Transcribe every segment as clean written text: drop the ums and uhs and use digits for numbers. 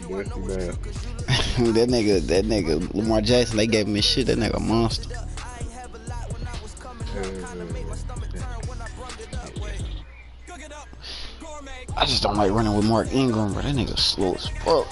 that nigga Lamar Jackson, they gave him his shit. That nigga a monster. I just don't like running with Mark Ingram, but that nigga slow as fuck.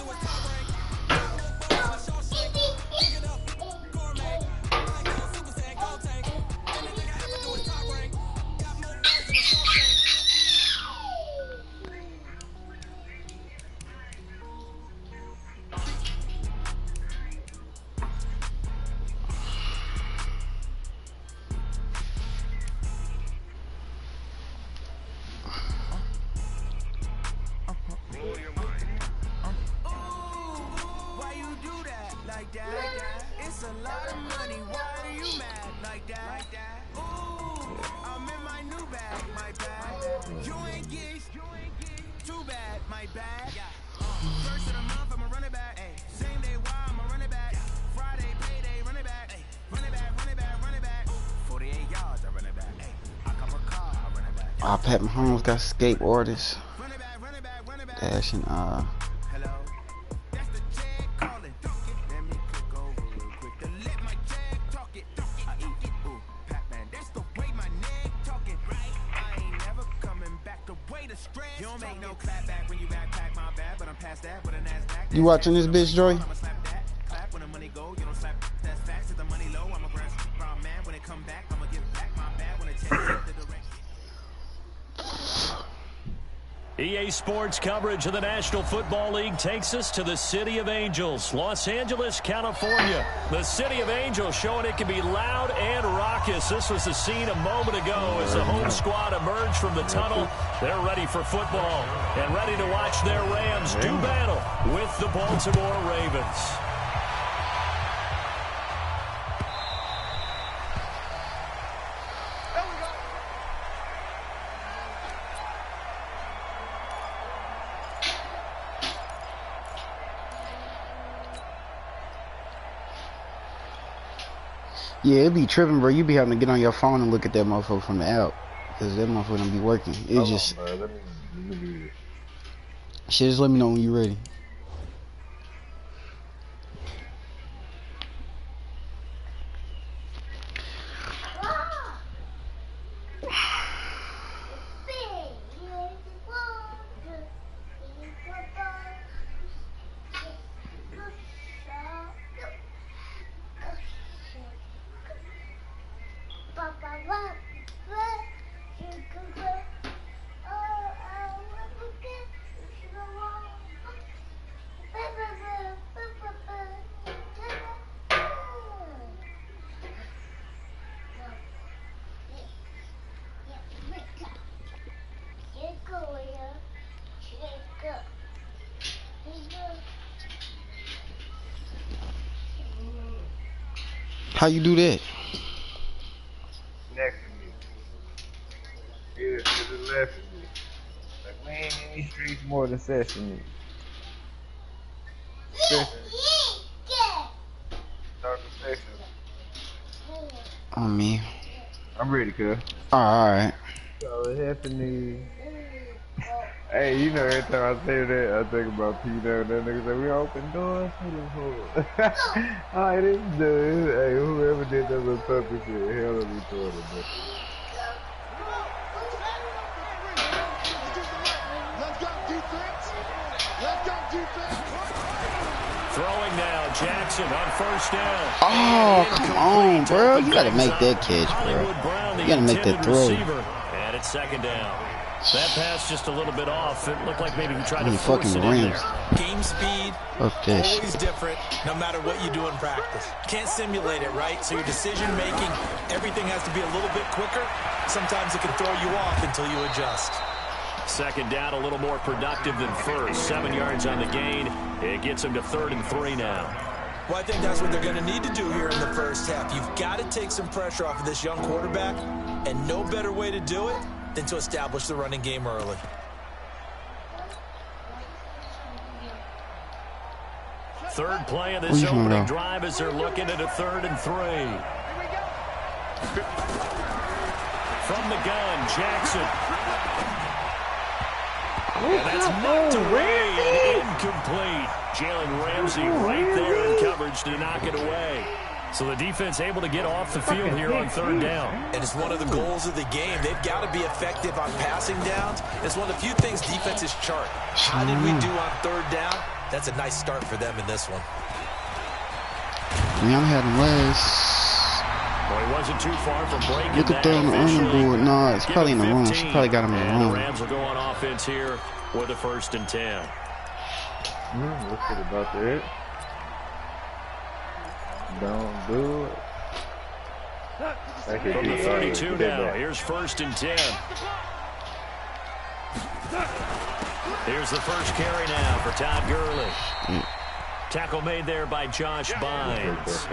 Pat Mahomes got skateboarders. Dashing, You watching this bitch, Joy? EA Sports coverage of the National Football League takes us to the City of Angels, Los Angeles, California. The City of Angels showing it can be loud and raucous. This was the scene a moment ago as the home squad emerged from the tunnel. They're ready for football and ready to watch their Rams do battle with the Baltimore Ravens. Yeah, it be tripping, bro. You be having to get on your phone and look at that motherfucker from the app. Because that motherfucker don't be working. It's just... Shit, just let me know when you're ready. How you do that? Next to me. Here to the left of me. Like, we ain't in these streets more than Sesame. Sesame. Talk to Sesame. On me. I'm ready, cuz. Alright. So it happened. Hey, you know, every time I say that, I think about Peter and that nigga say, we open doors for them hoes. Alright, this dude, hey, whoever did that little puppy shit, hell of retarded, bro. Throwing now, Jackson on first down. Oh, come on, bro. You gotta make that catch, bro. You gotta make that throw. And it's second down. That pass just a little bit off. It looked like maybe he tried to force it in there. Game speed, always different, no matter what you do in practice. Can't simulate it, right? So your decision making, everything has to be a little bit quicker. Sometimes it can throw you off until you adjust. Second down, a little more productive than first. 7 yards on the gain. It gets him to 3rd and 3 now. Well, I think that's what they're going to need to do here in the first half. You've got to take some pressure off of this young quarterback, and no better way to do it than to establish the running game early. Third play of this opening drive as they're looking at a 3rd and 3. From the gun, Jackson. And that's knocked away and incomplete. Jalen Ramsey right there in coverage to knock it away. So the defense able to get off the field here on 3rd down. And it's one of the goals of the game. They've got to be effective on passing downs. It's one of the few things defenses chart. How did we do on 3rd down? That's a nice start for them in this one. Yeah, I'm having less. Well, he wasn't too far from breaking. Look at that on the underboard. No, it's probably in the wrong. She probably got him in the wrong. wrong. The Rams will go on offense here with a 1st and 10. Let's get about that. Don't do it. From the 32 now. Here's 1st and 10. Here's the first carry now for Todd Gurley. Tackle made there by Josh Bynes.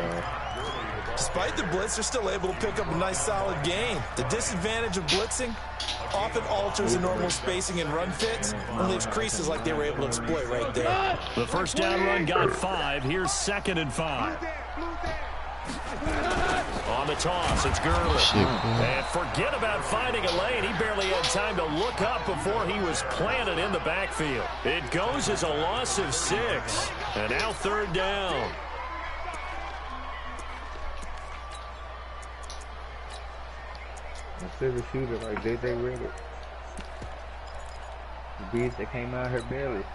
Despite the blitz, they're still able to pick up a nice solid gain. The disadvantage of blitzing often alters the normal spacing and run fits and leaves creases like they were able to exploit right there. The 1st down run got 5. Here's 2nd and 5. On the toss, it's Gurley. And forget about finding a lane. He barely had time to look up before he was planted in the backfield. It goes as a loss of 6. And now 3rd down. Instead of shooter like J.J. Reddick. The beast that came out her belly.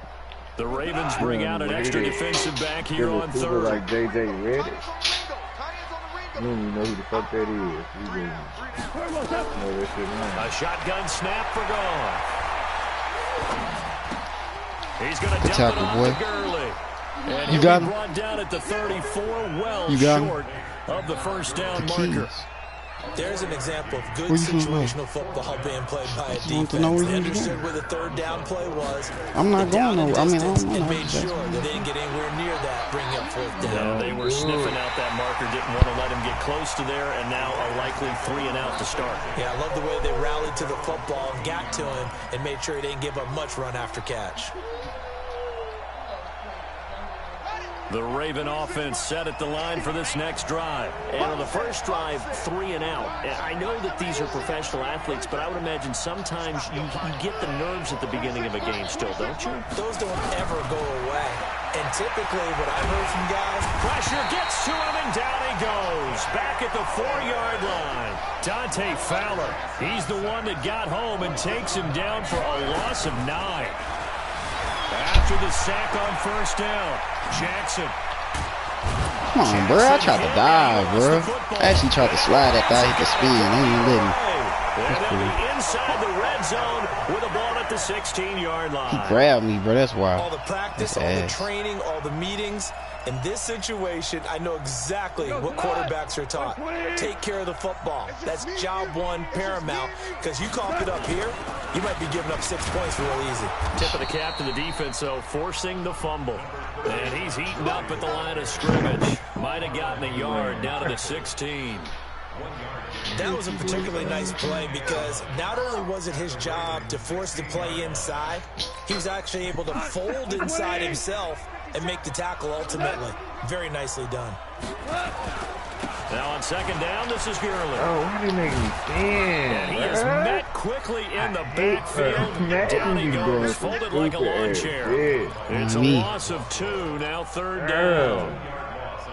The Ravens bring out an extra defensive back here on 3rd. Like J.J. Reddick. You don't even know who the fuck that is. You know that shit, man. A shotgun snap for Goff. He's going to dump it off to Gurley. And you got him. Brought down at the 34, well short of the 1st down marker. There's an example of good situational football being played by a defense. They understood where the 3rd down play was. I'm not going nowhere. I mean, I don't know. And made sure that they didn't get anywhere near that, bringing up 4th down. Yeah, they were sniffing out that marker, didn't want to let him get close to there, and now a likely 3 and out to start. Yeah, I love the way they rallied to the football and got to him and made sure he didn't give up much run after catch. The Raven offense set at the line for this next drive. And on the first drive, 3 and out. I know that these are professional athletes, but I would imagine sometimes you get the nerves at the beginning of a game still, don't you? Those don't ever go away. And typically what I've heard from guys, pressure gets to him and down he goes. Back at the 4-yard line. Dante Fowler, he's the one that got home and takes him down for a loss of 9. After the sack on 1st down, Jackson. Come on, bro. I tried to dive, bro. I actually tried to slide after I hit the spin. They ain't letting. And they'll be inside the red zone with a ball at the 16-yard line. He grabbed me, bro. That's why. All the practice, all the training, all the meetings. In this situation, I know exactly what quarterbacks are taught. Take care of the football. That's job 1 paramount. Because you cough it up here, you might be giving up 6 points real easy. Tip of the cap to the defense, though, forcing the fumble. And he's eaten up at the line of scrimmage. Might have gotten a yard down to the 16. That was a particularly nice play because not only was it his job to force the play inside, he was actually able to fold inside himself and make the tackle ultimately. Very nicely done. Now on 2nd down, this is Gurley. Oh, why did he make me stand? And he is met quickly in the backfield. Down he goes, folded like a lawn chair. It's a loss of 2, now 3rd down.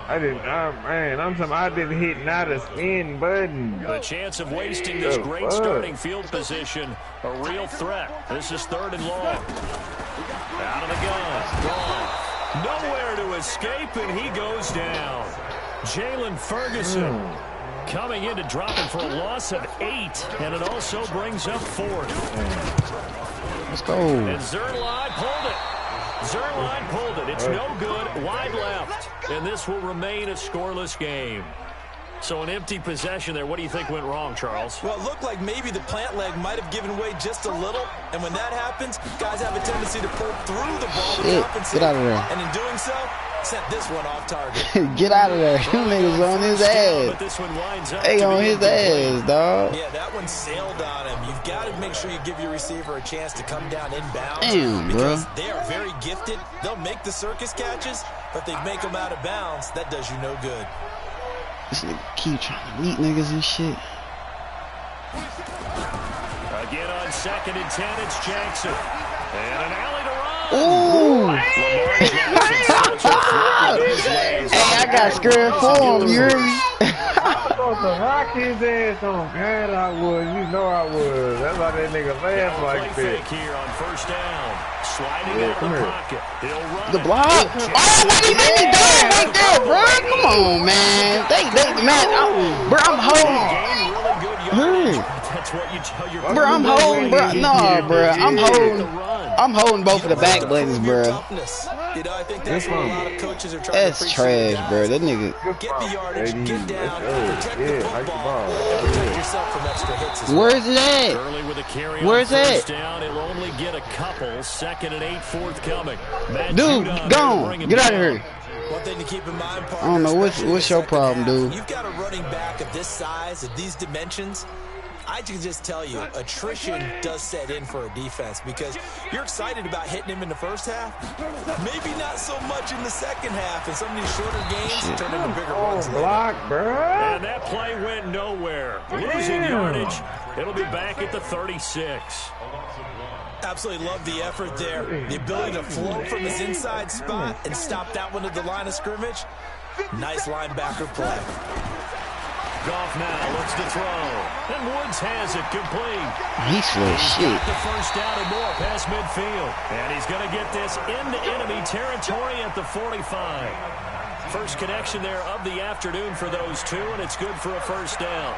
I didn't hit not a spin button. The chance of wasting this great starting field position, a real threat. This is 3rd and long. Out of the gun, gone. Nowhere to escape, and he goes down. Jalen Ferguson coming in to drop him for a loss of 8, and it also brings up 4th. Let's go. And Zerline pulled it. Zerline pulled it. It's no good. Wide left. And this will remain a scoreless game. So an empty possession there. What do you think went wrong, Charles? Well, it looked like maybe the plant leg might have given way just a little. And when that happens, guys have a tendency to pull through the ball to compensate. Get out of there. And in doing so, sent this one off target. Get out of there. Them niggas on his ass. They on his ass, dog. Yeah, that one sailed on him. You've got to make sure you give your receiver a chance to come down inbounds. Damn, because bro. they are very gifted. They'll make the circus catches, but they make them out of bounds. That does you no good. This nigga keep trying to beat niggas and shit. Again on 2nd and 10, it's Jackson. And an alley to run. Ooh. Lamar Jackson got scared for him, you hear me? I'm supposed to rock his ass on. Man, I would. You know I would. That's why that nigga laughs like that. Here on first down. Sliding out of the pocket. He'll run the block. Oh, why you make me die like that, bro? Come on, man. Bro, I'm holding. That's what you tell your bro, I'm holding, bro. No, bro, I'm holding both of the back buttons, bro. You know, I think that's what a lot of coaches are trying that's to trash, bro. That nigga. Get the yardage, get down, protect the football, and protect yourself from extra hits as well. Where's it at? Early with a carry Where's on it? First down, it'll only get a couple. 2nd and 8 forthcoming. Dude, gone. Get out of here. One thing to keep in mind, partner, I don't know what's your problem, dude. You've got a running back of this size, of these dimensions. I can just tell you, attrition does set in for a defense because you're excited about hitting him in the first half. Maybe not so much in the second half, and some of these shorter games turn into bigger ones. Block, bro. And that play went nowhere. Losing yardage. It'll be back at the 36. Absolutely love the effort there. The ability to flow from his inside spot and stop that one at the line of scrimmage. Nice linebacker play. Goff now looks to throw. And Woods has it complete. He's slow as shit. The first down and more past midfield. And he's going to get this into enemy territory at the 45. First connection there of the afternoon for those two, and it's good for a first down.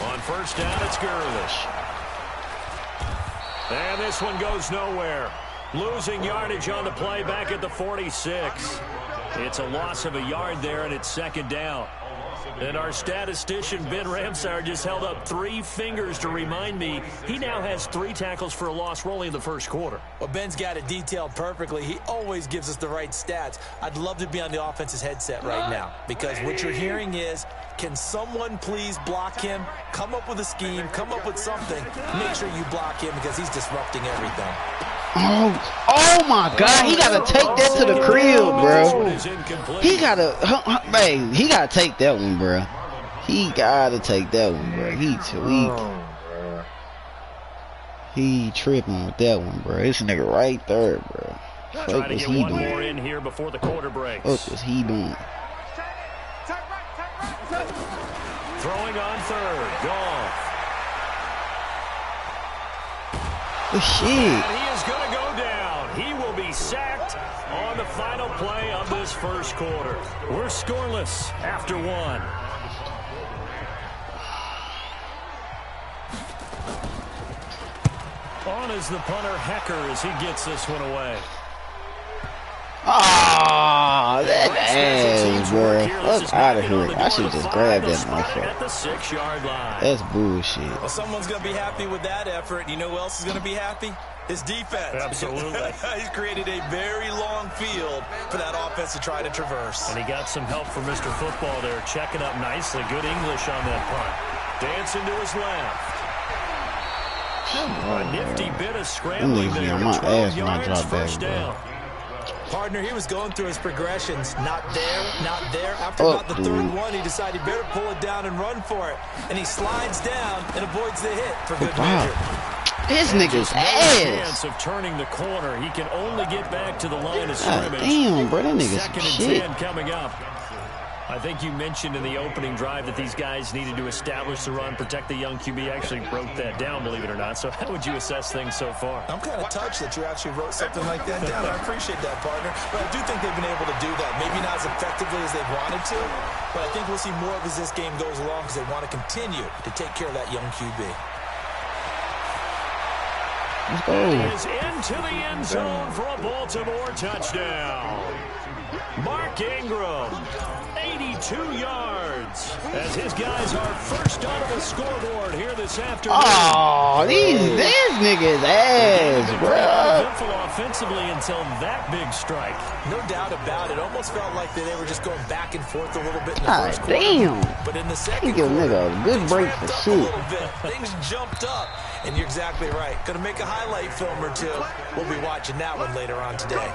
On first down, it's Gurlish. And this one goes nowhere. Losing yardage on the play back at the 46. It's a loss of a yard there, and it's 2nd down. And our statistician, Ben Ramsauer, just held up 3 fingers to remind me he now has 3 tackles for a loss rolling in the first quarter. Well, Ben's got it detailed perfectly. He always gives us the right stats. I'd love to be on the offense's headset right now because what you're hearing is, can someone please block him? Come up with a scheme. Come up with something. Make sure you block him because he's disrupting everything. Oh my God! He gotta take that to the crib, bro. He gotta take that one, bro. He gotta take that one, bro. He tweak. He tripping with that one, bro. This nigga right there, bro. What was he doing? More in here before the quarter breaks. What was he doing? Throwing on third. Goff. Shit. And he is going to go down. He will be sacked on the final play of this first quarter. We're scoreless after 1. On is the punter, Hecker, as he gets this one away. Oh, that ass, bro. Fuck out of here. I should just grab that motherfucker. At the 6-yard line. That's bullshit. Well, someone's going to be happy with that effort. You know who else is going to be happy? His defense. Absolutely. He's created a very long field for that offense to try to traverse. And he got some help from Mr. Football there, checking up nicely. Good English on that punt. Dancing to his left. A nifty bit of scrambling there. My ass when I drop back, bro. Partner, he was going through his progressions. Not there, not there. After about the third one, he decided he better pull it down and run for it. And he slides down and avoids the hit for good measure. This nigga's ass. Of turning the corner, he can only get back to the line of scrimmage. Damn, bro, that nigga's 2nd shit. and 10 coming up. I think you mentioned in the opening drive that these guys needed to establish the run, protect the young QB. Actually wrote that down, believe it or not. So how would you assess things so far? I'm kind of touched that you actually wrote something like that down. I appreciate that, partner. But I do think they've been able to do that. Maybe not as effectively as they wanted to, but I think we'll see more of as this game goes along because they want to continue to take care of that young QB. Let's go. Is into the end zone for a Baltimore touchdown. Mark Ingram, 82 yards, as his guys are first onto the scoreboard here this afternoon. Oh, these niggas ass, bro. Offensively until that big strike. No doubt about it. Almost felt like they were just going back and forth a little bit in the first quarter. Damn. But in the second quarter, nigga a good break for shit. Things jumped up, and you're exactly right. Going to make a highlight film or two. We'll be watching that one later on today.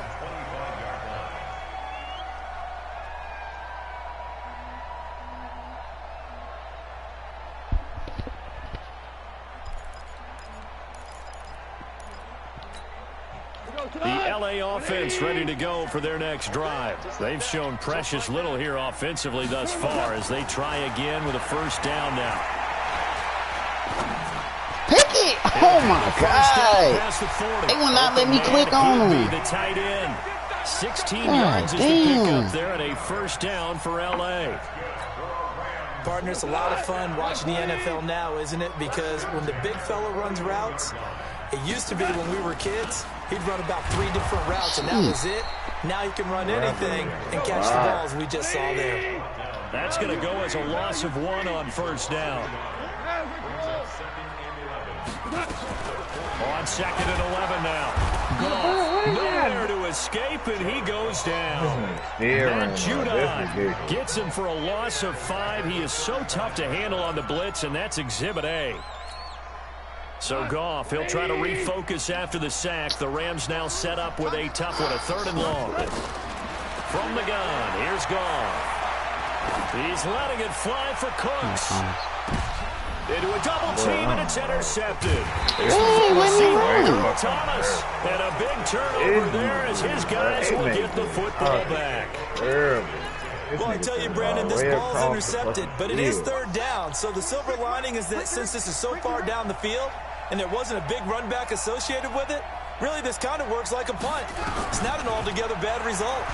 The LA offense ready to go for their next drive. They've shown precious little here offensively thus far as they try again with a first down now. Pick it! Oh my God! They will not let me click on him. The tight end. 16 yards is the pickup there and a first down for LA. Partner, it's a lot of fun watching the NFL now, isn't it? Because when the big fella runs routes, it used to be when we were kids, he'd run about 3 different routes, and that was it. Now he can run anything and catch the balls we just saw there. That's going to go as a loss of 1 on first down. On 2nd and 11 now. Nowhere to escape, and he goes down. Matt Judon gets him for a loss of 5. He is so tough to handle on the blitz, and that's Exhibit A. So Goff, he'll try to refocus after the sack. The Rams now set up with a tough one, a 3rd and long. From the gun, here's Goff. He's letting it fly for Cooks. Into a double team, and it's intercepted. Thomas, and a big turnover there as his guys will get the football back. Well, I tell you, Brandon, this ball is intercepted, but it is 3rd down. So the silver lining is that since this is so far down the field and there wasn't a big run back associated with it, really this kind of works like a punt. It's not an altogether bad result.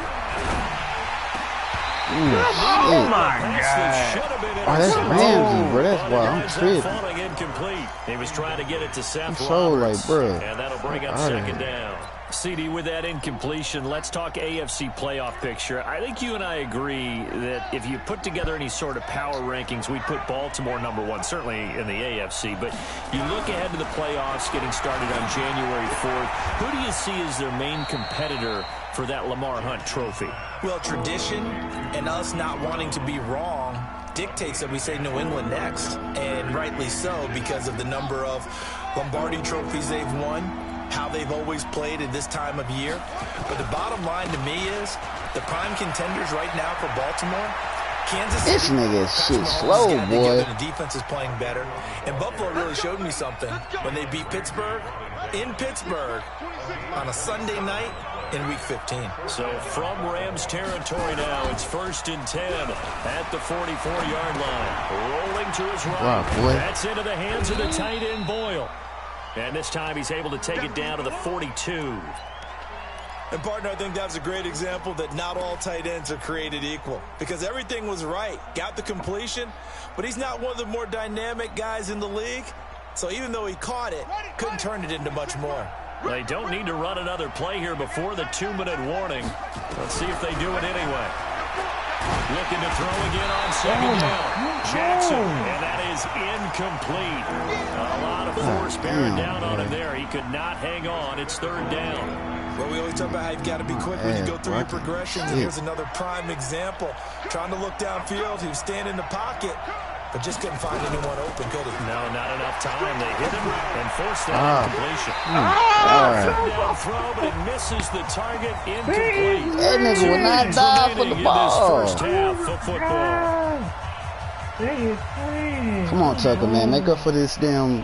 Oh my God! Oh, that's Ramsey, bro. That's why I'm tripping. Incomplete. He was trying to get it to Seth so Roberts, like, bro. and that'll bring up 2nd down. CD, with that incompletion, let's talk AFC playoff picture. I think you and I agree that if you put together any sort of power rankings, we'd put Baltimore #1, certainly in the AFC. But you look ahead to the playoffs getting started on January 4th. Who do you see as their main competitor for that Lamar Hunt trophy? Well, tradition and us not wanting to be wrong dictates that we say New England next, and rightly so because of the number of Lombardi trophies they've won, how they've always played at this time of year. But the bottom line to me is the prime contenders right now for Baltimore, Kansas City. This nigga is shit slow, boy. The defense is playing better, and Buffalo really showed me something when they beat Pittsburgh in Pittsburgh on a Sunday night in Week 15. So from Rams territory now, it's 1st and 10 at the 44-yard line. Rolling to his right. Wow, that's into the hands of the tight end Boyle. And this time he's able to take it down to the 42. And, partner, I think that's a great example that not all tight ends are created equal. Because everything was right. Got the completion, but he's not one of the more dynamic guys in the league. So even though he caught it, couldn't turn it into much more. They don't need to run another play here before the 2-minute warning. Let's see if they do it anyway. Looking to throw again on 2nd down. Jackson, and that is incomplete. A lot of force bearing down on him there. He could not hang on. It's 3rd down. Well, we always talk about how you've got to be quick when you go through your progressions. And here's another prime example. Trying to look downfield. He was standing in the pocket, but just couldn't find anyone open, could he? No, not enough time. They hit him and forced that incompletion. Down throw, but it misses the target. Incomplete. That nigga will not die for the ball. First half of football. Come on, Tucker, man. Make up for this damn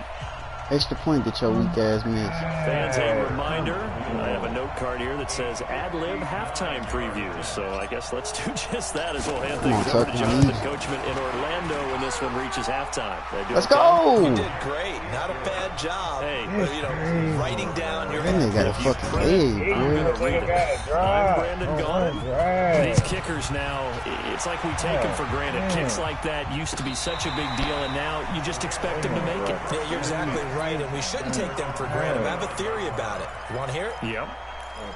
extra point that your weak ass missed. Fans, a reminder. I have a note card here that says ad-lib halftime previews. So I guess let's do just that as we'll hand things over to Jonathan Coachman in Orlando when this one reaches halftime. Let's go! You did great. Not a bad job. Hey, you know, writing down your... That nigga got a fucking leg, bro. I'm Brandon Gaughan. These kickers now, it's like we take them for granted. Kicks like that used to be such a big deal, and now you just expect them to make it. Yeah, you're exactly right, and we shouldn't take them for granted. I have a theory about it. You want to hear it? Yep.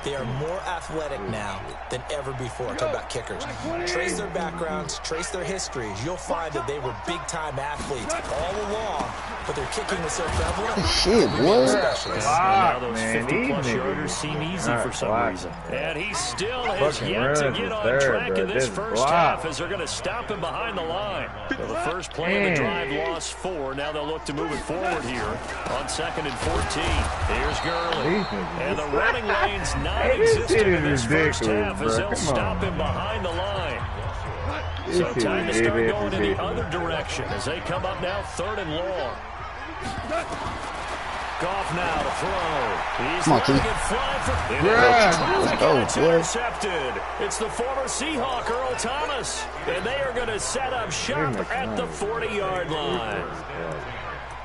They are more athletic now than ever before. Talk about kickers. Trace their backgrounds, trace their histories. You'll find that they were big-time athletes all along, but their kicking was so prevalent. Shit, boy. Now those 50-plus yarders seem easy for some reason. And he still has yet to get on track in this first half as they're going to stop him behind the line. So the first play of the drive lost 4. Now they'll look to move it forward here on 2nd and 14. Here's Gurley. And the running lane's non-existent in this first half as they'll stop him behind the line. So time to start going in the other direction as they come up now 3rd and long. off now to throw. He's Come on, letting T. it fly for Let's go, it's boy. intercepted. It's the former Seahawk, Earl Thomas. And they are going to set up shop at the 40-yard line.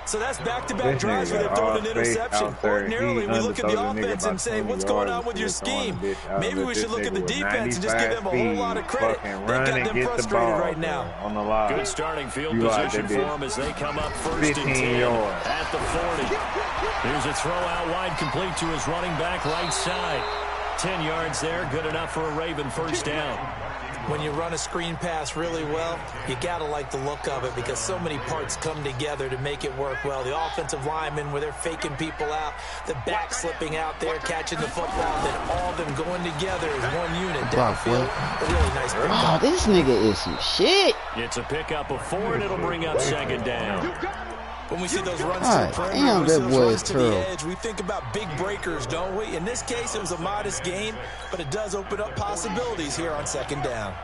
So that's back-to-back drives where they've thrown an interception. Ordinarily, we look at the offense and say, what's going on with your scheme? Maybe we should look at the defense and just give them a whole lot of credit. They've got them frustrated right now. Good starting field position for them as they come up first and 10 at the 40. Here's a throw out wide, complete to his running back right side. 10 yards there, good enough for a Raven first down. When you run a screen pass really well, you got to like the look of it because so many parts come together to make it work well. The offensive linemen, where they're faking people out, the back slipping out there, catching the football, then all of them going together as one unit downfield. A really nice pickup. Oh, this nigga is some shit. It's a pickup of 4, and it'll bring up second down. When we see those runs to the perimeter, we see those runs to the edge, we think about big breakers, don't we? In this case, it was a modest gain, but it does open up possibilities here on second down.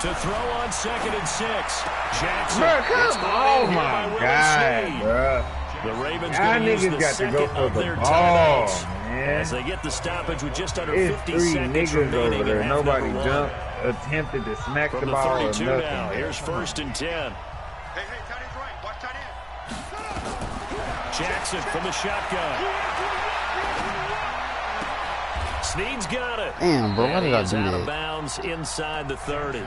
To throw on 2nd and 6. Jackson. Bro, come on. Oh, my God, bro. The Ravens going to use the second of their timeouts as they get the stoppage with just under 50 seconds remaining over there. in half Nobody number jumped, attempted to smack from the ball or 32 nothing. now. Here's 1st and 10. Hey, tight end's right. Watch tight end. Jackson from the shotgun. Snead's got it. Damn, bro, why did I do out of that? bounds inside the 30.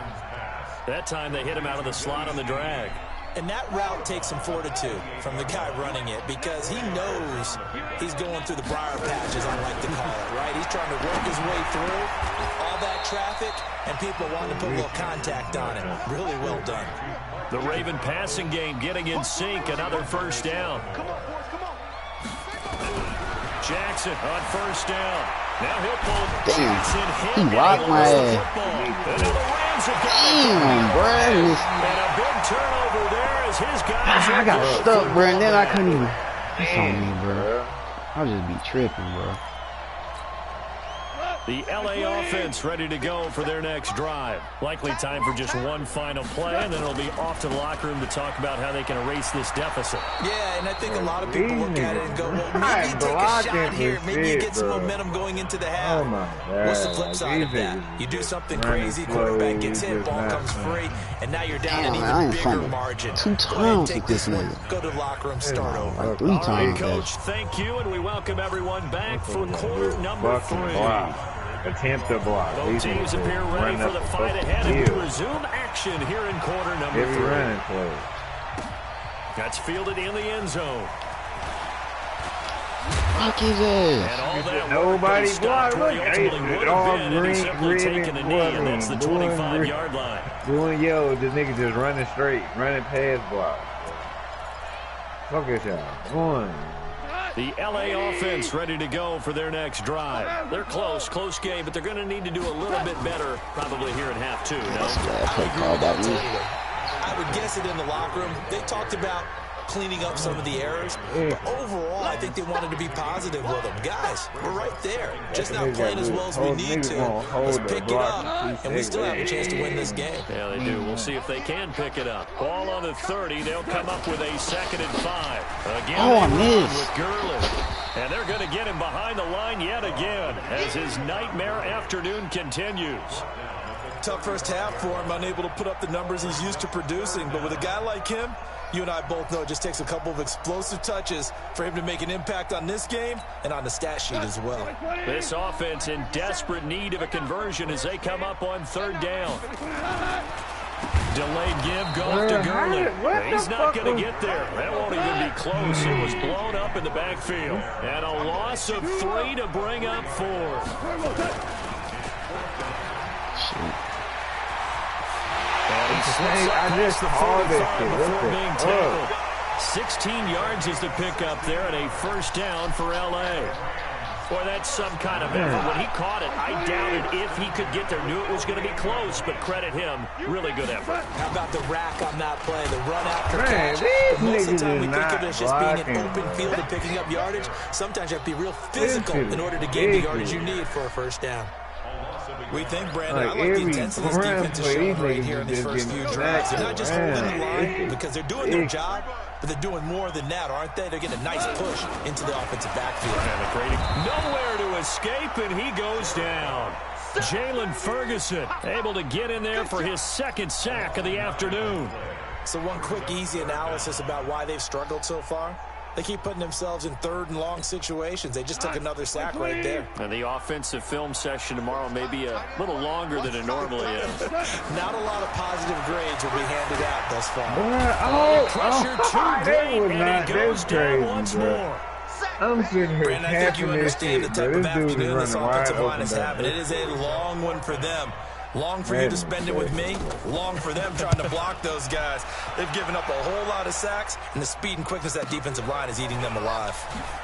That time they hit him out of the slot on the drag. And that route takes some fortitude from the guy running it because he knows he's going through the briar patch, as I like to call it, right? He's trying to work his way through all that traffic, and people want to put a little contact on it. Really well done. The Raven passing game getting in sync. Another first down. Jackson on first down. Now he'll pull. Damn, he rocked my ass. Damn, bro. And a big turnover there as his guys. I got stuck, bro, and then I couldn't even. That's on me, bro. I'll just be tripping, bro. The LA offense ready to go for their next drive. Likely time for just one final play, and then it'll be off to the locker room to talk about how they can erase this deficit. Yeah, and I think a lot of people look at it and go, well, maybe you take a shot here. Maybe you get some momentum going into the half. What's the flip side of that? You do something crazy, quarterback gets hit, ball comes free, and now you're down an even bigger margin. 2 times with this nigga. Go to the locker room, start over. Like 3 All times. right, Coach, thank you, and we welcome everyone back for quarter number 3. Attempt to block. Both teams appear ready for the fight ahead, and we resume action here in quarter number 3. Running play. That's fielded in the end zone. Fuck his And ass. all that Nobody work stopped blocked. where he ultimately would have been, and he simply taken a knee, and that's the 25-yard line. Blue and yellow, this nigga just running straight, running past block. Fuck it, y'all. The LA offense ready to go for their next drive. They're close game, but they're going to need to do a little bit better probably here in half 2. That's a bad play call by me. I would guess it in the locker room. They talked about cleaning up some of the errors, but overall, I think they wanted to be positive with them. Guys, we're right there. Just not playing as well as we need to. Let's pick it up, and we still have a chance to win this game. Yeah, they do. We'll see if they can pick it up. Ball on the 30. They'll come up with a 2nd and 5. Again, I missed. with Gurley. And they're going to get him behind the line yet again as his nightmare afternoon continues. Tough first half for him, unable to put up the numbers he's used to producing. But with a guy like him, you and I both know it just takes a couple of explosive touches for him to make an impact on this game and on the stat sheet as well. This offense in desperate need of a conversion as they come up on 3rd down. Delayed give goes to Gurley. He's not going to get there. That won't even be close. It was blown up in the backfield. And a loss of 3 to bring up 4th. And he slips across the 45 before being tackled. 16 yards is the pickup there and a first down for L.A. Boy, that's some kind of effort. When he caught it, I doubted if he could get there. Knew it was going to be close, but credit him. Really good effort. How about the rack on that play, the run after catch? Most of the time we think of it as just being an open field and picking up yardage. Sometimes you have to be real physical in order to gain the yardage you need for a first down. We think, Brandon, Like I like the intensity this defense is showing right here in these just first few getting drives. They're smacked not just holding the around. line because they're doing their job, but they're doing more than that, aren't they? They're getting a nice push into the offensive backfield. Nowhere to escape, and he goes down. Jalen Ferguson able to get in there for his second sack of the afternoon. So one quick, easy analysis about why they've struggled so far. They keep putting themselves in third and long situations. They just took another sack right there. And the offensive film session tomorrow may be a little longer than it normally is. Not a lot of positive grades will be handed out thus far. Pressure too great, and he goes down once more. I'm sitting here Brandon, I think you understand the type of afternoon this offensive line is having. It is a long one for them. Long for you to spend it with me. Long for them trying to block those guys. They've given up a whole lot of sacks, and the speed and quickness of that defensive line is eating them alive.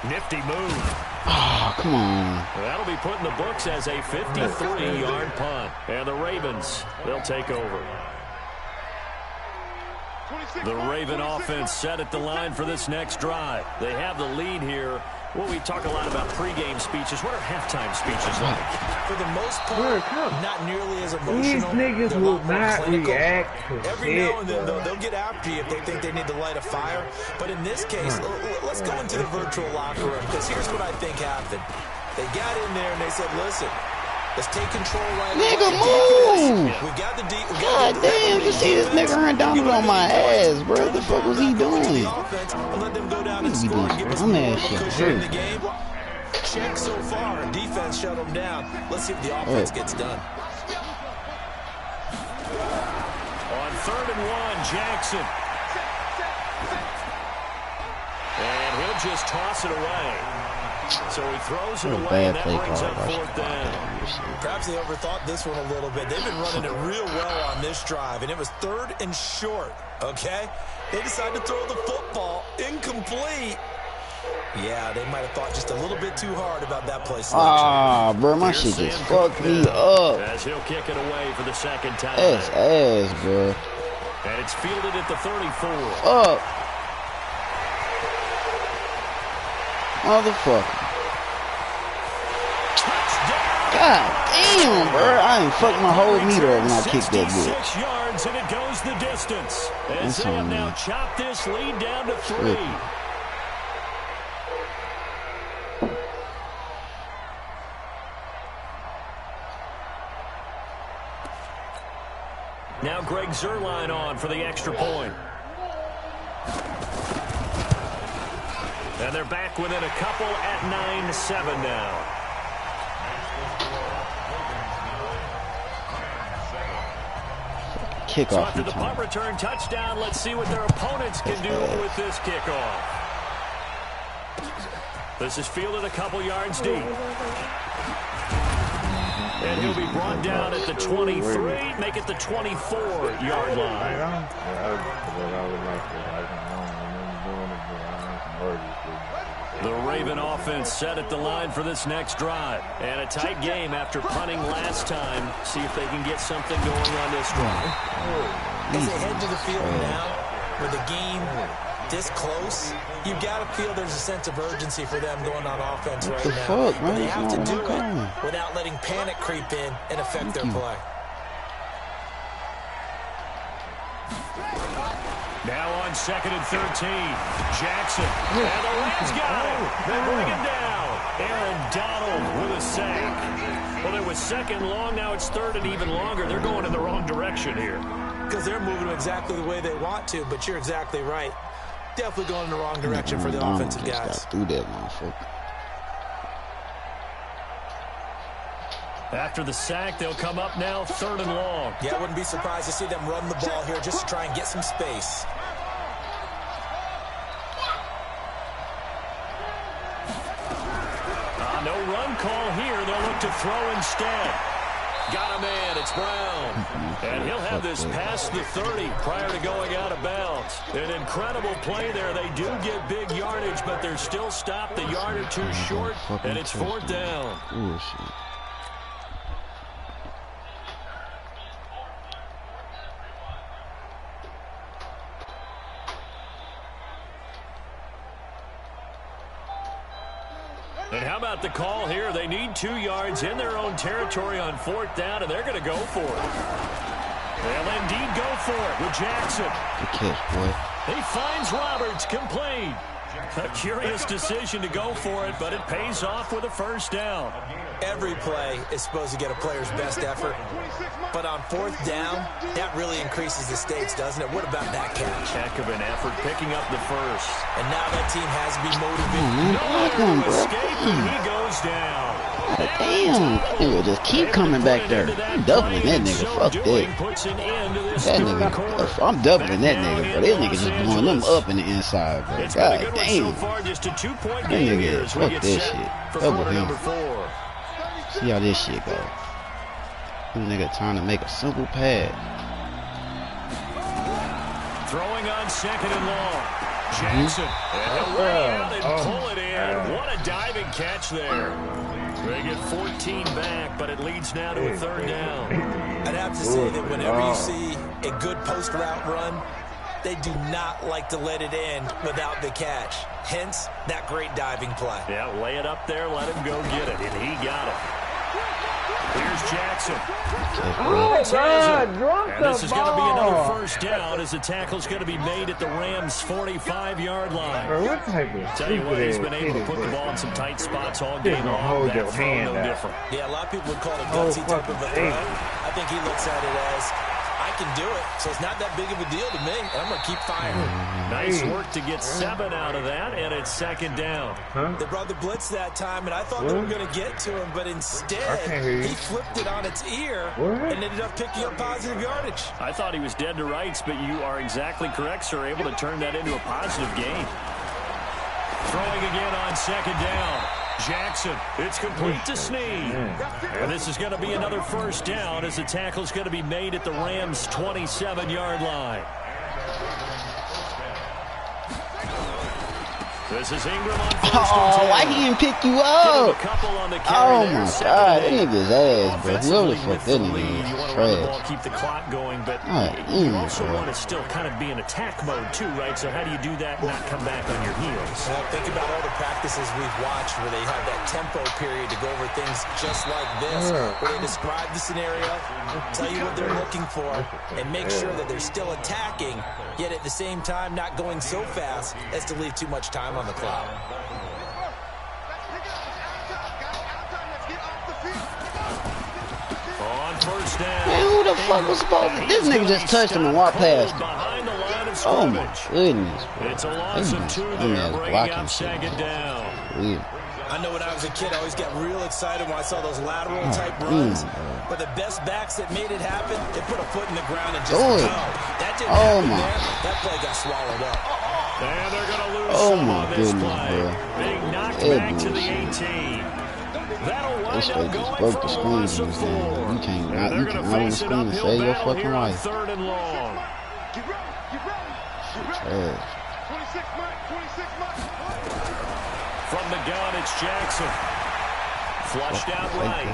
Nifty move. Oh, come on. That'll be put in the books as a 53-yard punt. And the Ravens, they'll take over. The Raven offense set at the line for this next drive. They have the lead here. Well, we talk a lot about pregame speeches. What are halftime speeches like? For the most part, not nearly as emotional. These niggas will not react to Every now and then, though, they'll get after you if they think they need to light a fire. But in this case, let's go into the virtual locker room, because here's what I think happened. They got in there and they said, listen, let's take control right now. Nigga, move! We got the deep. God damn, you see this nigga run down on my ass, bro. What the fuck was he doing? Let them go down and score and give us more of a cushion in the game. Check so far. Defense shut them down. Let's see if the offense gets done. On 3rd and 1, Jackson. And he'll just toss it away. So he throws it away, and that brings up 4th down. Perhaps they overthought this one a little bit. They've been running it real well on this drive, and it was 3rd and short, okay? They decided to throw the football incomplete. Yeah, they might have thought just a little bit too hard about that play selection. Ah, bro, my shit just fucked me up. As he'll kick it away for the second time. That's ass, bro. And it's fielded at the 34. Up. Motherfucker. God damn, bro. I ain't fucked my whole meter up when I kicked that bitch. 66 yards, and it goes the distance. As they have now chopped this lead down to 3. Now Greg Zuerlein on for the extra point. And they're back within a couple at 9-7 now. Kickoff. So after the punt return touchdown, let's see what their opponents can do with this kickoff. This is fielded a couple yards deep. And he'll be brought down at the 23, make it the 24-yard line. The Raven offense set at the line for this next drive. And a tight game after punting last time. See if they can get something going on this drive. As they head to the field now, with the game this close, you've got to feel there's a sense of urgency for them going on offense right now. But they have to do it without letting panic creep in and affect their play. Now on 2nd and 13, Jackson. And the Rams got it. They bring it down. Aaron Donald with a sack. Well, it was 2nd long. Now it's 3rd and even longer. They're going in the wrong direction here. Because they're moving exactly the way they want to, but you're exactly right. Definitely going in the wrong direction for the offensive guys. Through that motherfucker. After the sack, they'll come up now 3rd and long. Yeah, I wouldn't be surprised to see them run the ball here just to try and get some space. No run call here. They'll look to throw instead. Got a man. It's Brown. And he'll have this past the 30 prior to going out of bounds. An incredible play there. They do get big yardage, but they're still stopped a yard or two short, and it's 4th down. And how about the call here? They need 2 yards in their own territory on 4th down, and they're going to go for it. They'll indeed go for it with Jackson. Good catch, boy. He finds Roberts, complete. A curious decision to go for it, but it pays off with a 1st down. Every play is supposed to get a player's best effort, but on 4th down, that really increases the stakes, doesn't it? What about that catch? Heck of an effort picking up the 1st. And now that team has to be motivated. No escape, and he goes down. Damn, nigga just keep coming back there. I'm doubling that nigga. Fuck that. That nigga, I'm doubling that nigga, bro. This nigga just blowing them up in the inside, bro. God damn. That nigga, fuck that shit. Double him. See how this shit go. This nigga trying to make a simple pass. Throwing on 2nd and long. Jackson. And way out and pull it in. What a diving catch there. They get 14 back, but it leads now to a 3rd down. I'd have to say that whenever you see a good post route run, they do not like to let it end without the catch. Hence, that great diving play. Yeah, lay it up there, let him go get it, and he got it. Here's Jackson. Oh, God, drop and this the is going to be another ball. 1st down as the tackle's going to be made at the Rams' 45-yard line. Bro, what type of Tell you what, he's been able to put the ball in some tight spots all game long. Hold That your throw hand no out. different. Yeah, a lot of people would call it a gutsy type of a throw. I think he looks at it as, I can do it, so it's not that big of a deal to me, and I'm going to keep firing. Nice work to get 7 out of that, and it's 2nd down. They brought the blitz that time, and I thought they were going to get to him, but instead, he flipped it on its ear and ended up picking up positive yardage. I thought he was dead to rights, but you are exactly correct, sir. Able to turn that into a positive gain. Throwing again on 2nd down. Jackson, it's complete to Snead. And this is going to be another 1st down as the tackle's going to be made at the Rams' 27-yard line. This is Ingram on 1st and 10. Why he didn't pick you up? Oh my God, that nigga's ass, bro. Whoever the fuck that nigga is, You want to run the ball, trash. keep the clock going, but Alright, you also bro. want to still kind of be in attack mode too, right? So how do you do that and not come back on your heels? Well, think about all the practices we've watched where they have that tempo period to go over things just like this, where they describe the scenario, tell you what they're looking for, and make sure that they're still attacking, yet at the same time not going so fast as to leave too much time on the clock. On 1st down. Man, who the fuck was supposed to? This nigga just touched him and walked past him. Behind the line of Oh my scrimmage. goodness, bro. It's a loss of 2 there, bringing up 2nd down. Weird. I know when I was a kid, I always got real excited when I saw those lateral-type runs. But the best backs that made it happen, they put a foot in the ground and just go. That didn't happen there. That play got swallowed up. And they're going to lose Oh some my on this goodness, play. bro. Being knocked That back to the bullshit. 18. That'll This wind up nigga just going broke for the a screen loss in of this 4. game. You can't And they're going to run the face an screen and uphill save your battle fucking here on life. 3rd and long. Trash. 26 months. From the gun, it's Jackson. Flushed out right.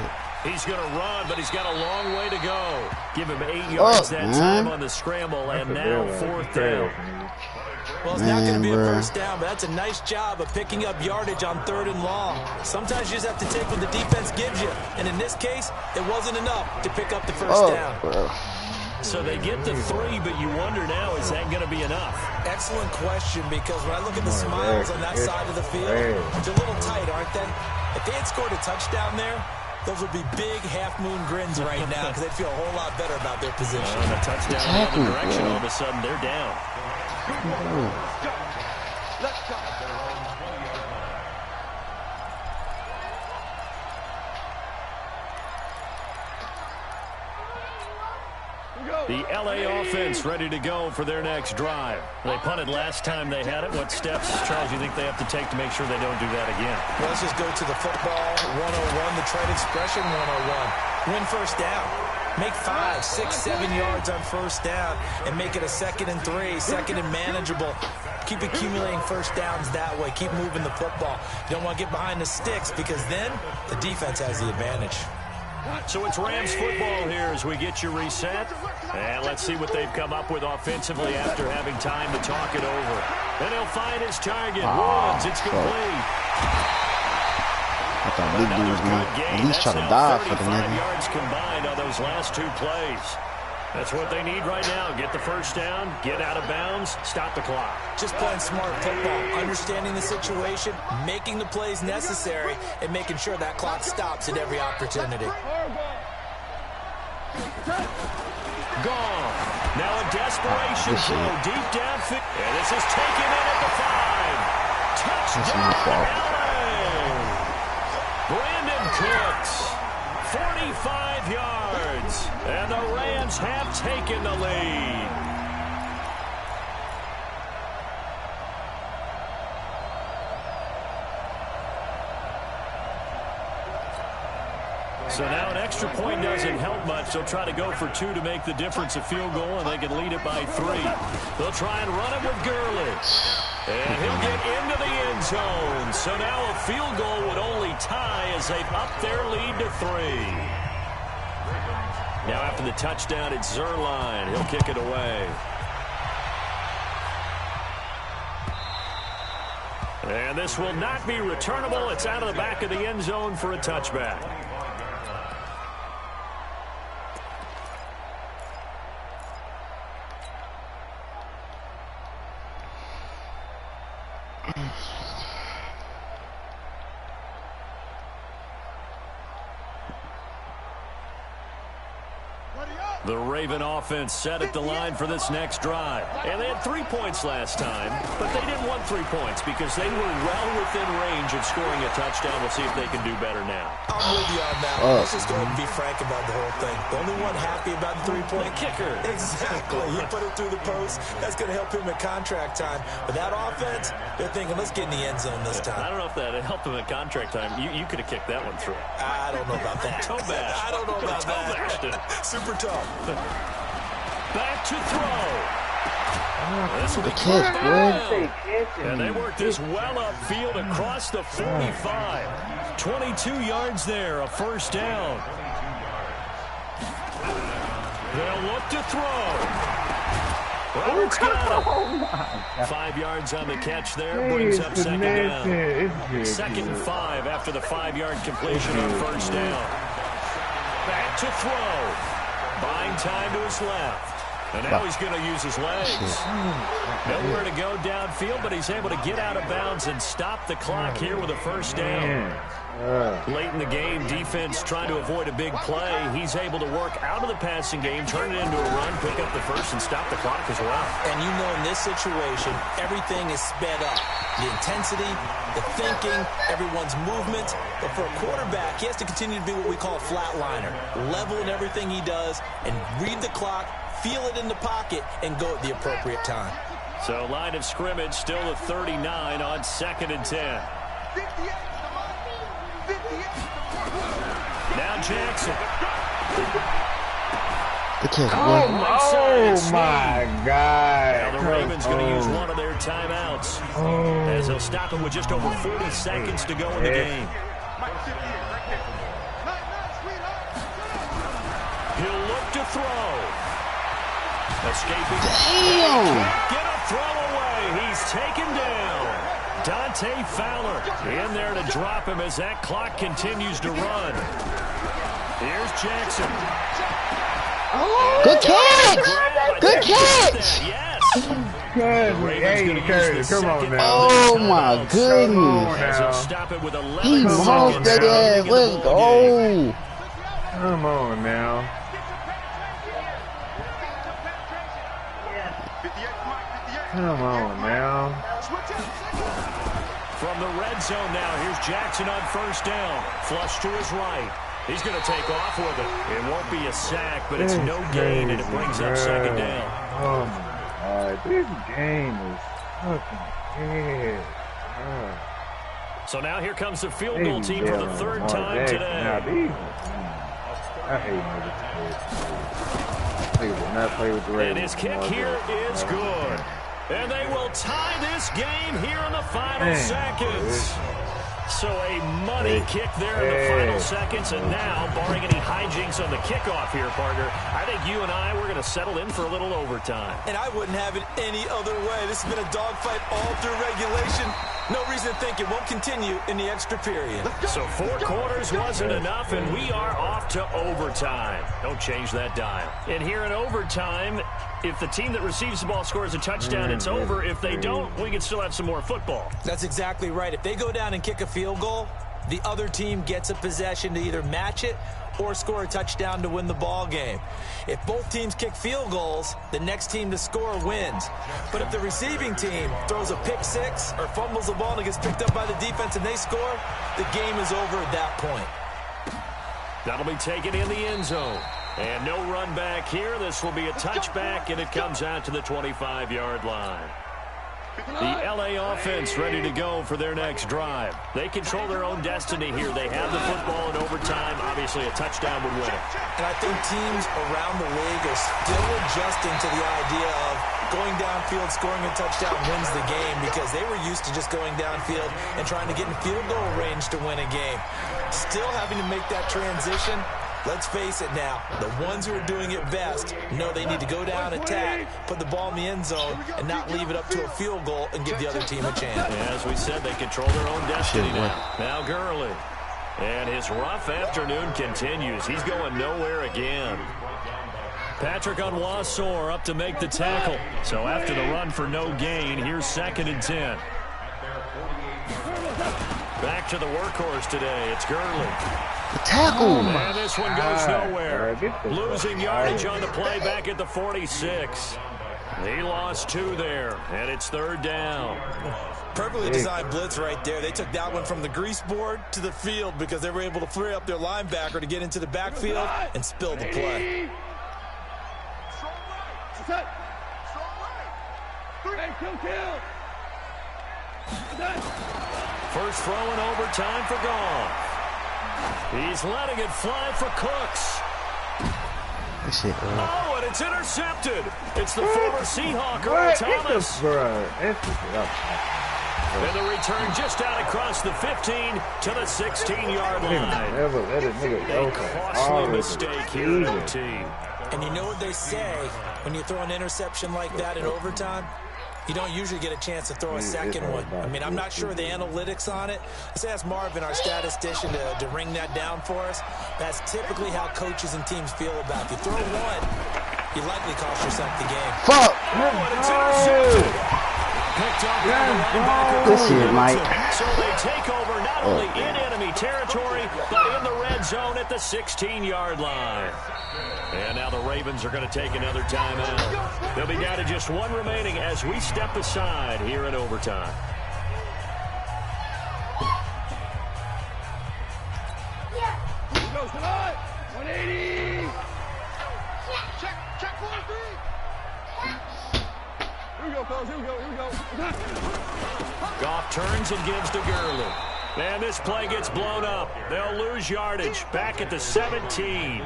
He's going to run, but he's got a long way to go. Give him 8 yards that time on the scramble, and now 4th down. Well, it's not going to be a 1st down, but that's a nice job of picking up yardage on 3rd and long. Sometimes you just have to take what the defense gives you, and in this case, it wasn't enough to pick up the 1st down. Bro. So they get the 3, but you wonder now, is that going to be enough? Excellent question, because when I look at the smiles on that side of the field, they're a little tight, aren't they? If they had scored a touchdown there, those would be big half-moon grins right now because they'd feel a whole lot better about their position. And a touchdown in the other direction, all of a sudden they're down. Let's go. The LA offense ready to go for their next drive. They punted last time they had it. What steps, Charles, you think they have to take to make sure they don't do that again? Well, let's just go to the football 101, the trade expression 101. Win 1st down. Make 5, 6, 7 yards on 1st down and make it a 2nd and 3, 2nd and manageable. Keep accumulating 1st downs that way. Keep moving the football. You don't want to get behind the sticks because then the defense has the advantage. So it's Rams football here as we get you reset. And let's see what they've come up with offensively after having time to talk it over. And he'll find his target. Woods, it's complete. I thought big dude was going to at least try to dive for the nigga. Yards combined on those last 2 plays. That's what they need right now. Get the first down, get out of bounds, stop the clock. Just playing smart football, understanding the situation, making the plays necessary, and making sure that clock stops at every opportunity. Gone. Now a desperation throw deep downfield. And this is taken in at the 5. Touchdown, LA. Brandon Cooks. 45 yards, and the Rams have taken the lead. So now an extra point doesn't help much. They'll try to go for 2 to make the difference, a field goal, and they can lead it by 3. They'll try and run it with Gurley. And he'll get into the end zone. So now a field goal would only tie as they've upped their lead to 3. Now after the touchdown, it's Zerline. He'll kick it away. And this will not be returnable. It's out of the back of the end zone for a touchback. The Raven offense set at the line for this next drive. And they had 3 points last time, but they didn't want 3 points because they were well within range of scoring a touchdown. We'll see if they can do better now. I'm with you on that. Let's just go ahead and be frank about the whole thing. The only one happy about the 3-point kicker. Exactly. He put it through the post. That's going to help him at contract time. But that offense, they're thinking, let's get in the end zone this time. I don't know if that helped him at contract time. You could have kicked that one through. I don't know about that. Toe bash. I don't know about that. Super tough. Back to throw. This will be and they work this well upfield across the 45. 22 yards there, a first down. They'll look to throw. Roberts got it. 5 yards on the catch there, brings up second down. 2nd and 5 after the 5-yard completion on first down. Back to throw. Buying time to his left. And now he's going to use his legs. Nowhere to go downfield, but he's able to get out of bounds and stop the clock here with a first down. Late in the game, defense trying to avoid a big play. He's able to work out of the passing game, turn it into a run, pick up the first, and stop the clock as well. And you know in this situation, everything is sped up. The intensity, the thinking, everyone's movement. But for a quarterback, he has to continue to be what we call a flatliner. Level in everything he does and read the clock, feel it in the pocket, and go at the appropriate time. So line of scrimmage still at 39 on 2nd and 10. Now Jackson. Oh my God. Now the Ravens going to use one of their timeouts as they'll stop it with just over 40 seconds to go in the game. He'll look to throw. Escaping. Damn. Get a throw away. He's taken down. Dante Fowler in there to drop him as that clock continues to run. Here's Jackson. Good catch! Good catch! Yes. Good. Hey, Curtis, come on now. Oh my goodness. As he'll stop it with 11 He mossed that ass. Let's go. Come on now. Come on now. From the red zone now, here's Jackson on first down. Flush to his right. He's going to take off with it. It won't be a sack, but it's no gain, and it brings up second down. Oh, my God. This game is fucking dead. So now here comes the field goal team for the 3rd time today. I hate niggas. Niggas will not play with the Ravens. And his kick here is good. And they will tie this game here in the final seconds. So a money kick there in the final seconds. And now, barring any hijinks on the kickoff here, partner, I think you and I, we're going to settle in for a little overtime. And I wouldn't have it any other way. This has been a dogfight all through regulation. No reason to think it won't continue in the extra period. So 4 quarters wasn't enough, and we are off to overtime. Don't change that dial. And here in overtime, if the team that receives the ball scores a touchdown, it's over. If they don't, we can still have some more football. That's exactly right. If they go down and kick a field goal, the other team gets a possession to either match it or score a touchdown to win the ball game. If both teams kick field goals, the next team to score wins. But if the receiving team throws a pick six or fumbles the ball and it gets picked up by the defense and they score, the game is over at that point. That'll be taken in the end zone. And no run back here. This will be a touchback, and it comes out to the 25-yard line. The LA offense ready to go for their next drive. They control their own destiny here. They have the football in overtime. Obviously, a touchdown would win it. And I think teams around the league are still adjusting to the idea of going downfield, scoring a touchdown wins the game, because they were used to just going downfield and trying to get in field goal range to win a game. Still having to make that transition. Let's face it now, the ones who are doing it best know they need to go down, attack, put the ball in the end zone, and not leave it up to a field goal and give the other team a chance. Yeah, as we said, they control their own destiny now. Now Gurley. And his rough afternoon continues. He's going nowhere again. Patrick Onwuasor up to make the tackle. So after the run for no gain, here's 2nd and 10. Back to the workhorse today. It's Gurley. The tackle. And this one goes nowhere. Losing yardage on the play back at the 46. He lost 2 there, and it's 3rd down. Perfectly designed blitz right there. They took that one from the grease board to the field because they were able to free up their linebacker to get into the backfield and spill the play. First throw in overtime for Goff. He's letting it fly for Cooks. Oh, and it's intercepted. It's the former Seahawk, Earl Thomas. And the return just out across the 15 to the 16-yard line. A costly mistake here at OT. And you know what they say when you throw an interception like that in overtime? You don't usually get a chance to throw a second one. I mean, I'm not sure of the analytics on it. Let's ask Marvin, our statistician, to ring that down for us. That's typically how coaches and teams feel about it. If you throw one, you likely cost yourself the game. Fuck! It's intercepted. Picked up by the linebacker. This shit, Mike. So they take over not only in enemy territory, but in the red zone at the 16-yard line. And now the Ravens are going to take another timeout. They'll be down to just 1 remaining as we step aside here in overtime. Here goes tonight. 180. Check 1, 3. Here we go, fellas. Here we go. Goff turns and gives to Gurley. And this play gets blown up. They'll lose yardage back at the 17.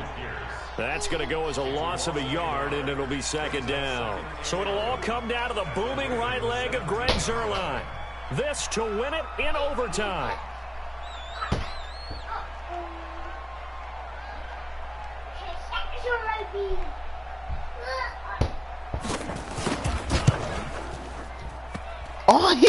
That's going to go as a loss of a yard, and it'll be 2nd down. So it'll all come down to the booming right leg of Greg Zuerlein. This to win it in overtime. Oh, he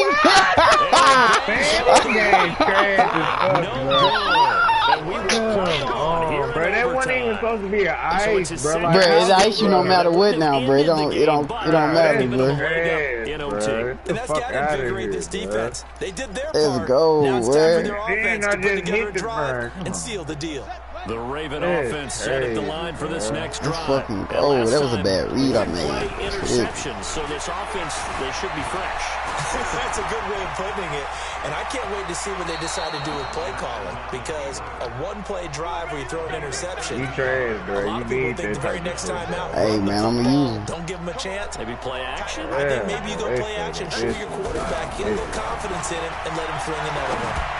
bro, that wasn't even supposed to be an ice, bro. Bro, it's ice you no matter what now, bro. It don't matter, bro. And that's got to invigorate this defense. They did their part. Let's go, now it's time for their bro. offense to put together a drive and seal the deal. The Raven offense set at the line for this next drive. Fucking, oh, that was a bad read I made. Interceptions, so this offense, they should be fresh. That's a good way of putting it. And I can't wait to see what they decide to do with play calling, because a one-play drive where you throw an interception, you trash, bro. a lot of people think the very next time out, hey, man, I'm going to use him. Don't give him a chance. Maybe play action? I think maybe you go play action, show your quarterback, get a little confidence in him, and let him fling another one.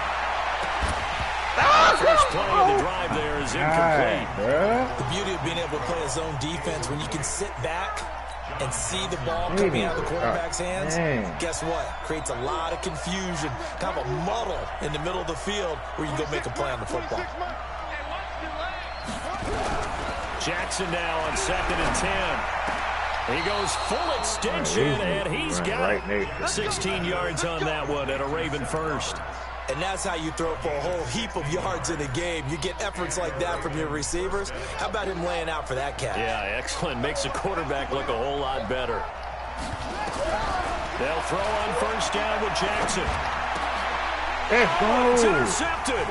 First play of the drive there is incomplete. The beauty of being able to play a zone defense, when you can sit back and see the ball coming out of the quarterback's hands, guess what? Creates a lot of confusion, kind of a muddle in the middle of the field where you can go make a play on the football. Jackson now on 2nd and 10. He goes full extension, and he's got right 16 yards on that one at a Raven first. And that's how you throw for a whole heap of yards in a game. You get efforts like that from your receivers. How about him laying out for that catch? Yeah, excellent. Makes the quarterback look a whole lot better. They'll throw on first down with Jackson. It's intercepted.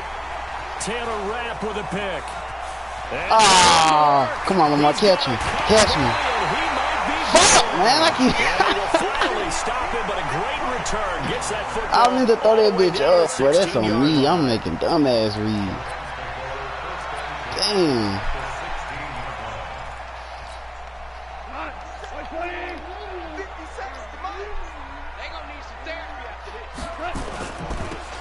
Taylor Rapp with a pick. Ah, come on, Lamar, catch me. Catch me. Fuck, man, I keep... finally stop him, but a great return. Gets that football. I don't need to throw that bitch up, bro. That's on me. I'm making dumbass reads. Damn.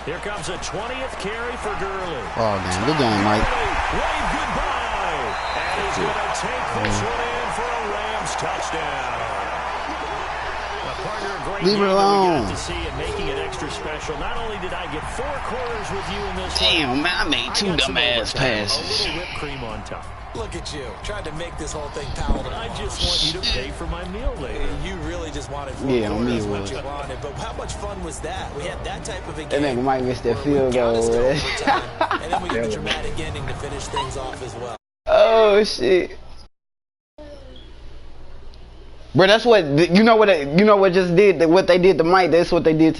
Here comes a 20th carry for Gurley. Oh, damn. Good game, Mike. Wave goodbye. And he's going to take this one in for a Rams touchdown. Leave it alone. To see it, making it extra special. Not only did I get 4 quarters with you in this Damn, man, I made 2 dumbass passes. A little whipped cream on top. Look at you, trying to make this whole thing palatable. I just want you to pay for my meal later. You really just wanted 4 Yeah, quarters me what you wanted, but how much fun was that? We had that type of a That game. nigga might miss that field goal. And then we get the dramatic ending to finish things off as well. Oh, shit. Bro, that's what, you know what just did, what they did to Mike, that's what they did to